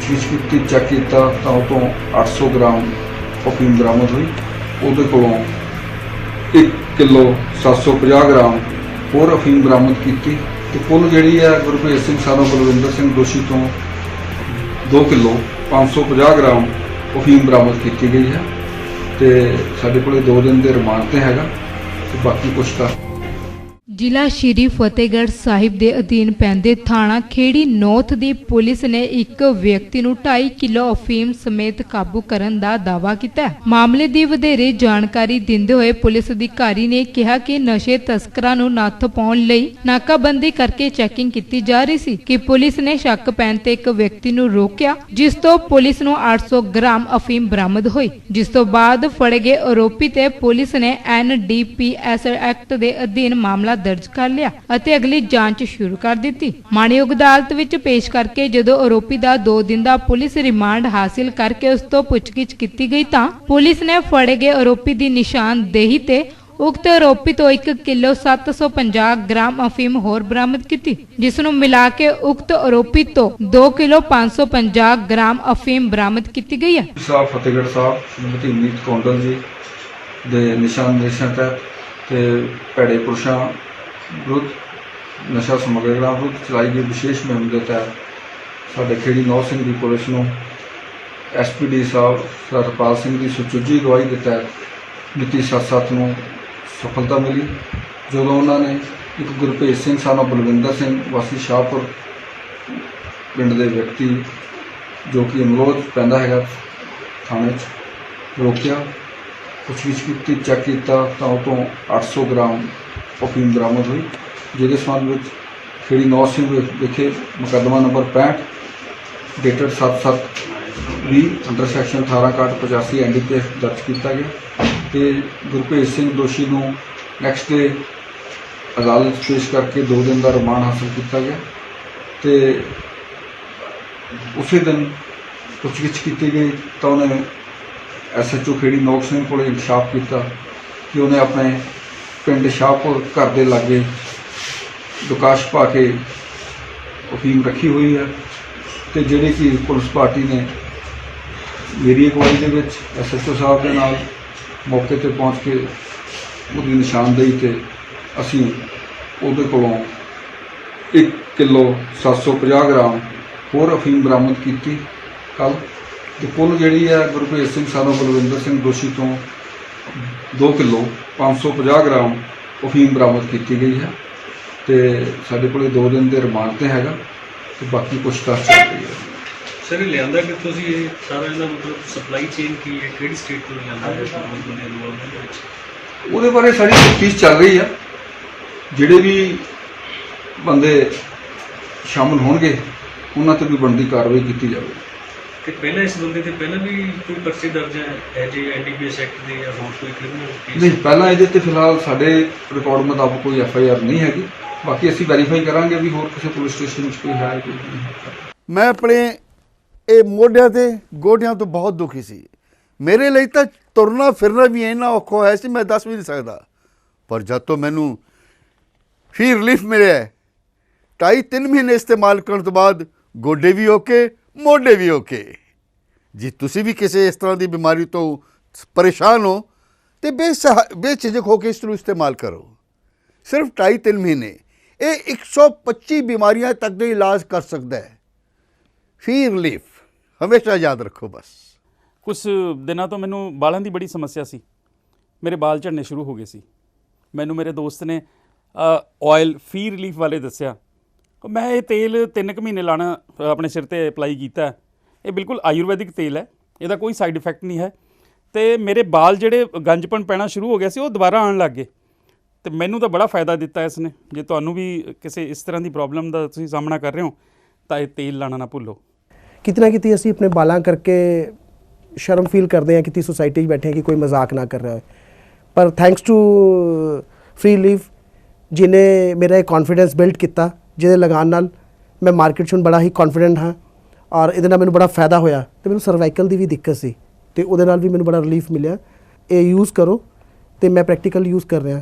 ਪੁੱਛਗਿੱਛ ਕੀਤੀ, ਚੈੱਕ ਕੀਤਾ ਤਾਂ ਉਹ ਤੋਂ 800 ਗ੍ਰਾਮ ਅਫੀਮ ਬਰਾਮਦ ਹੋਈ। ਉਹਦੇ ਕੋਲੋਂ 1 ਕਿਲੋ 750 ਗ੍ਰਾਮ ਹੋਰ ਅਫੀਮ ਬਰਾਮਦ ਕੀਤੀ ਤੇ ਕੁੱਲ ਜਿਹੜੀ ਹੈ ਗੁਰਭੇਜ ਸਿੰਘ ਸਾਨੋ ਬਲਵਿੰਦਰ ਸਿੰਘ ਦੋਸ਼ੀ ਤੋਂ 2 ਕਿਲੋ 550 ਗ੍ਰਾਮ ਅਫੀਮ ਬਰਾਮਦ ਕੀਤੀ ਗਈ ਹੈ ਤੇ ਸਾਡੇ ਕੋਲੇ 2 ਦਿਨ ਦੇ ਰਿਮਾਂਡ ਤੇ ਹੈਗਾ ਤੇ ਬਾਕੀ ਪੁੱਛਤਾਛ। ਜ਼ਿਲ੍ਹਾ ਸ਼੍ਰੀ ਫਤਿਹਗੜ੍ਹ ਸਾਹਿਬ ਦੇ ਅਧੀਨ ਪੈਂਦੇ ਥਾਣਾ ਖੇੜੀ ਨੌਥ ਦੀ ਪੁਲਿਸ ਨੇ ਇੱਕ ਵਿਅਕਤੀ ਨੂੰ 2.5 ਕਿਲੋ ਅਫੀਮ ਸਮੇਤ ਕਾਬੂ ਕਰਨ ਦਾ ਦਾਅਵਾ ਕੀਤਾ ਹੈ। ਮਾਮਲੇ ਦੀ ਵਧੇਰੇ ਜਾਣਕਾਰੀ ਦਿੰਦੇ ਹੋਏ ਪੁਲਿਸ ਅਧਿਕਾਰੀ ਨੇ ਕਿਹਾ ਕਿ ਨਸ਼ੇ ਤਸਕਰਾਂ ਨੂੰ ਨੱਥ ਪਾਉਣ ਲਈ ਨਾਕਾਬੰਦੀ ਕਰਕੇ ਚੈਕਿੰਗ ਕੀਤੀ ਜਾ ਰਹੀ ਸੀ ਕਿ ਪੁਲਿਸ ਨੇ ਸ਼ੱਕ ਪੈਣ ਤੇ ਇੱਕ ਵਿਅਕਤੀ ਨੂੰ ਰੋਕਿਆ, ਜਿਸ ਤੋਂ ਪੁਲਿਸ ਨੂੰ 800 ਗ੍ਰਾਮ ਅਫੀਮ ਬਰਾਮਦ ਹੋਈ, ਜਿਸ ਤੋਂ ਬਾਅਦ ਫੜੇ ਗਏ ਆਰੋਪੀ ਤੇ ਪੁਲਿਸ ਨੇ NDPS ਐਕਟ ਦੇ ਅਧੀਨ ਮਾਮਲਾ ਦਰਜ ਕਰ ਲਿਆ ਅਤੇ ਅਗਲੀ ਜਾਂਚ ਸ਼ੁਰੂ ਕਰ ਦਿੱਤੀ। ਮਾਣਯੋਗ ਅਦਾਲਤ ਵਿੱਚ ਪੇਸ਼ ਕਰਕੇ ਜਦੋਂ ਆਰੋਪੀ ਦਾ 2 ਦਿਨ ਦਾ ਪੁਲਿਸ ਰਿਮਾਂਡ ਹਾਸਿਲ ਕਰਕੇ ਉਸ ਤੋਂ ਪੁੱਛਗਿੱਛ ਕੀਤੀ ਗਈ ਤਾਂ ਪੁਲਿਸ ਨੇ ਫੜੇ ਗਏ ਆਰੋਪੀ ਦੀ ਨਿਸ਼ਾਨਦੇਹੀ ਤੇ ਉਕਤ ਆਰੋਪੀ ਤੋਂ 1 ਕਿਲੋ 750 ਗ੍ਰਾਮ ਅਫੀਮ ਹੋਰ ਬਰਾਮਦ ਕੀਤੀ, ਜਿਸ ਨੂੰ ਮਿਲਾ ਕੇ ਉਕਤ ਆਰੋਪੀ ਤੋਂ 2 ਕਿਲੋ 550 ਗ੍ਰਾਮ ਅਫੀਮ ਬਰਾਮਦ ਕੀਤੀ ਗਈ ਹੈ। ਸਾਹਿਬ ਫਤਿਹਗੜ੍ਹ ਸਾਹਿਬ ਸ਼੍ਰੀਮਤੀ ਮੀਤ ਕੌਂਡਲ ਜੀ ਦੇ ਨਿਸ਼ਾਨਦੇਸ਼ਾਂ ਤਹਿਤ ਤੇ ਭੈੜੇ ਪੁਰਸ਼ਾਂ ਵਿਰੁੱਧ ਨਸ਼ਾ ਸਮਗਲਰਾਂ ਵਿਰੁੱਧ ਚਲਾਈ ਗਈ ਵਿਸ਼ੇਸ਼ ਮੁਹਿੰਮ ਦੇ ਤਹਿਤ ਸਾਡੇ ਖੇੜੀ ਨੌ ਸਿੰਘ ਦੀ ਪੁਲਿਸ ਨੂੰ SPD ਸਾਹਿਬ ਸਰਪਾਲ ਸਿੰਘ ਦੀ ਸੁਚੱਜੀ ਅਗਵਾਈ ਦੇ ਤਹਿਤ ਮਿਤੀ 7/7 ਨੂੰ ਸਫਲਤਾ ਮਿਲੀ, ਜਦੋਂ ਉਹਨਾਂ ਨੇ ਇੱਕ ਗੁਰਭੇਜ ਸਿੰਘ ਸਾਨੋ ਬਲਵਿੰਦਰ ਸਿੰਘ ਵਾਸੀ ਸ਼ਾਹਪੁਰ ਪਿੰਡ ਦੇ ਵਿਅਕਤੀ ਜੋ ਕਿ ਅਮਰੋਦ ਪੈਂਦਾ ਹੈਗਾ ਥਾਣੇ 'ਚ ਰੋਕਿਆ, ਪੁੱਛਗਿੱਛ ਕੀਤੀ, ਚੈੱਕ ਕੀਤਾ ਤਾਂ ਉਹ ਤੋਂ 800 ਗ੍ਰਾਮ ਅਫੀਮ ਬਰਾਮਦ ਹੋਈ, ਜਿਹਦੇ ਸੰਬੰਧ ਵਿੱਚ ਖੇੜੀ ਨੌ ਸਿੰਘ ਵਿਖੇ ਮੁਕੱਦਮਾ number 65 dated 7/7/20 under section 1861 NDPS ਦਰਜ ਕੀਤਾ ਗਿਆ ਤੇ ਗੁਰਭੇਜ ਸਿੰਘ ਦੋਸ਼ੀ ਨੂੰ ਨੈਕਸਟ ਡੇ ਅਦਾਲਤ 'ਚ ਪੇਸ਼ ਕਰਕੇ 2 ਦਿਨ ਦਾ ਰਿਮਾਂਡ ਹਾਸਲ ਕੀਤਾ ਗਿਆ ਤੇ ਉਸੇ ਦਿਨ ਪੁੱਛਗਿੱਛ ਕੀਤੀ ਗਈ ਤਾਂ ਉਹਨੇ SHO ਖੇੜੀ ਨੌਕ ਸਿੰਘ ਕੋਲ ਇਨਕਸ਼ਾਫ ਕੀਤਾ ਕਿ ਉਹਨੇ ਆਪਣੇ ਪਿੰਡ ਸ਼ਾਹਪੁਰ ਘਰ ਦੇ ਲਾਗੇ ਦੁਕਾਸ਼ ਪਾ ਕੇ ਅਫੀਮ ਰੱਖੀ ਹੋਈ ਹੈ ਤੇ ਜਿਹੜੀ ਕਿ ਪੁਲਿਸ ਪਾਰਟੀ ਨੇ ਮੇਰੀ ਅਗਵਾਈ ਦੇ ਵਿੱਚ SHO ਸਾਹਿਬ ਦੇ ਨਾਲ ਮੌਕੇ ਤੇ ਪਹੁੰਚ ਕੇ ਉਹਦੀ ਨਿਸ਼ਾਨਦੇਹੀ ਤੇ ਅਸੀਂ ਉਹਦੇ ਕੋਲੋਂ 1 ਕਿਲੋ 750 ਗ੍ਰਾਮ ਹੋਰ ਅਫੀਮ ਬਰਾਮਦ ਕੀਤੀ ਕੱਲ੍ਹ ਤੇ ਕੁੱਲ ਜਿਹੜੀ ਹੈ ਗੁਰਭੇਜ ਸਿੰਘ ਸਾਨੋ ਬਲਵਿੰਦਰ ਸਿੰਘ ਦੋਸ਼ੀ ਤੋਂ 2 ਕਿਲੋ 550 ਗ੍ਰਾਮ ਅਫੀਮ ਬਰਾਮਦ ਕੀਤੀ ਗਈ ਹੈ ਤੇ ਸਾਡੇ ਕੋਲੇ 2 ਦਿਨ ਦੇ ਰਿਮਾਂਡ ਤੇ ਹੈਗਾ ਤੇ ਬਾਕੀ ਪੁੱਛਤਾਛ ਚੱਲ ਰਹੀ ਹੈ। ਸਰ, ਇਹ ਲਿਆਂਦਾ ਕਿੱਥੋਂ ਸੀ ਇਹ ਸਾਰਾ? ਇਹਦਾ ਮਤਲਬ ਸਪਲਾਈ ਚੇਨ ਕੀ ਹੈ, ਕਿਹੜੀ ਸਟੇਟ ਤੋਂ ਲਿਆਂਦਾ ਹੈ? ਉਹਦੇ ਬਾਰੇ ਸਾਡੀ ਤਫਤੀਸ਼ ਚੱਲ ਰਹੀ ਹੈ। ਜਿਹੜੇ ਵੀ ਬੰਦੇ ਸ਼ਾਮਲ ਹੋਣਗੇ ਉਹਨਾਂ ਤੇ ਵੀ ਬਣਦੀ ਕਾਰਵਾਈ ਕੀਤੀ ਜਾਵੇਗੀ। ਤੇ ਪਹਿਲਾਂ ਇਸ ਬੰਦੇ ਤੇ ਪਹਿਲਾਂ ਵੀ ਕੋਈ ਪਰਚੇ ਦਰਜ ਹੈ ਜੇ NDPS ਐਕਟ ਦੇ ਜਾਂ ਹੋਰ ਕੋਈ ਕ੍ਰਿਮੀਨਲ ਕੇਸ? ਨਹੀਂ, ਪਹਿਲਾਂ ਇਹਦੇ ਤੇ ਫਿਲਹਾਲ ਸਾਡੇ ਰਿਕਾਰਡ ਮੁਤਾਬਕ ਕੋਈ FIR ਨਹੀਂ ਹੈਗੀ। ਬਾਕੀ ਅਸੀਂ ਵੈਰੀਫਾਈ ਕਰਾਂਗੇ ਵੀ ਹੋਰ ਕਿਸੇ ਪੁਲਿਸ ਸਟੇਸ਼ਨ ਵਿੱਚ ਕੋਈ ਹੈ ਕੋਈ ਨਹੀਂ। ਮੈਂ ਆਪਣੇ ਇਹ ਮੋਢਿਆਂ ਤੇ ਗੋਡਿਆਂ ਤੋਂ ਬਹੁਤ ਦੁਖੀ ਸੀ। ਮੇਰੇ ਲਈ ਤਾਂ ਤੁਰਨਾ ਫਿਰਨਾ ਵੀ ਇੰਨਾ ਔਖਾ ਹੋਇਆ ਸੀ ਮੈਂ ਦੱਸ ਵੀ ਨਹੀਂ ਸਕਦਾ। ਪਰ ਜਦ ਤੋਂ ਮੈਨੂੰ ਫੀ ਰਿਲੀਫ ਮਿਲਿਆ 2.5-3 ਮਹੀਨੇ ਇਸਤੇਮਾਲ ਕਰਨ ਤੋਂ ਬਾਅਦ ਗੋਡੇ ਵੀ ਓਕੇ, ਮੋਢੇ ਵੀ ਓਕੇ। ਜੀ ਤੁਸੀਂ ਵੀ ਕਿਸੇ ਇਸ ਤਰ੍ਹਾਂ ਦੀ ਬਿਮਾਰੀ ਤੋਂ ਪਰੇਸ਼ਾਨ ਹੋ ਤੇ ਬੇਝਿਜਕ ਹੋ ਕੇ ਇਸ ਨੂੰ ਇਸਤੇਮਾਲ ਕਰੋ। ਸਿਰਫ 2.5-3 ਮਹੀਨੇ ਇਹ 125 ਬਿਮਾਰੀਆਂ ਤੱਕ ਦਾ ਇਲਾਜ ਕਰ ਸਕਦਾ ਹੈ। ਫੀ ਰਿਲੀਫ ਹਮੇਸ਼ਾ ਯਾਦ ਰੱਖੋ। ਬਸ ਕੁਝ ਦਿਨਾਂ ਤੋਂ ਮੈਨੂੰ ਬਾਲਾਂ ਦੀ ਬੜੀ ਸਮੱਸਿਆ ਸੀ। ਮੇਰੇ ਬਾਲ ਝੜਨੇ ਸ਼ੁਰੂ ਹੋ ਗਏ ਸੀ। ਮੈਨੂੰ ਮੇਰੇ ਦੋਸਤ ਨੇ ਆਇਲ ਫੀ ਰਿਲੀਫ ਵਾਲੇ ਦੱਸਿਆ। ਮੈਂ ਇਹ ਤੇਲ 3 ਕੁ ਮਹੀਨੇ ਲਾਣਾ ਆਪਣੇ ਸਿਰ ਤੇ ਅਪਲਾਈ ਕੀਤਾ। ਇਹ ਬਿਲਕੁਲ ਆਯੁਰਵੈਦਿਕ ਤੇਲ ਹੈ, ਇਹਦਾ ਕੋਈ ਸਾਈਡ ਇਫੈਕਟ ਨਹੀਂ ਹੈ ਤੇ ਮੇਰੇ ਬਾਲ ਜਿਹੜੇ ਗੰਜਪਣ ਪੈਣਾ ਸ਼ੁਰੂ ਹੋ ਗਿਆ ਸੀ ਉਹ ਦੁਬਾਰਾ ਆਉਣ ਲੱਗ ਗਏ ਤੇ ਮੈਨੂੰ ਤਾਂ ਬੜਾ ਫਾਇਦਾ ਦਿੱਤਾ ਇਸ ਨੇ। ਜੇ ਤੁਹਾਨੂੰ ਵੀ ਕਿਸੇ ਇਸ ਤਰ੍ਹਾਂ ਦੀ ਪ੍ਰੋਬਲਮ ਦਾ ਤੁਸੀਂ ਸਾਹਮਣਾ ਕਰ ਰਹੇ ਹੋ ਤਾਂ ਇਹ ਤੇਲ ਲਾਣਾ ਨਾ ਭੁੱਲੋ। ਕਿਤੇ ਨਾ ਕਿਤੇ ਅਸੀਂ ਆਪਣੇ ਬਾਲਾਂ ਕਰਕੇ ਸ਼ਰਮ ਫੀਲ ਕਰਦੇ ਹਾਂ ਕਿ ਸੋਸਾਇਟੀ 'ਚ ਬੈਠੇ ਹਾਂ ਕਿ ਕੋਈ ਮਜ਼ਾਕ ਨਾ ਕਰ ਰਿਹਾ ਹੋਏ, ਪਰ ਥੈਂਕਸ ਟੂ ਫ੍ਰੀ ਲੀਫ ਜਿਹਨੇ ਮੇਰਾ ਇਹ ਕੌਨਫੀਡੈਂਸ ਬਿਲਡ ਕੀਤਾ, ਜਿਹਦੇ ਲਗਾਉਣ ਨਾਲ ਮੈਂ ਮਾਰਕੀਟ 'ਚ ਹੁਣ ਬੜਾ ਹੀ ਕੌਨਫੀਡੈਂਟ ਹਾਂ ਔਰ ਇਹਦੇ ਨਾਲ ਮੈਨੂੰ ਬੜਾ ਫਾਇਦਾ ਹੋਇਆ। ਤੇ ਮੈਨੂੰ ਸਰਵਾਈਕਲ ਦੀ ਵੀ ਦਿੱਕਤ ਸੀ ਤੇ ਉਹਦੇ ਨਾਲ ਵੀ ਮੈਨੂੰ ਬੜਾ ਰਿਲੀਫ ਮਿਲਿਆ। ਇਹ ਯੂਜ਼ ਕਰੋ ਤੇ ਮੈਂ ਪ੍ਰੈਕਟੀਕਲ ਯੂਜ਼ ਕਰ ਰਿਹਾ।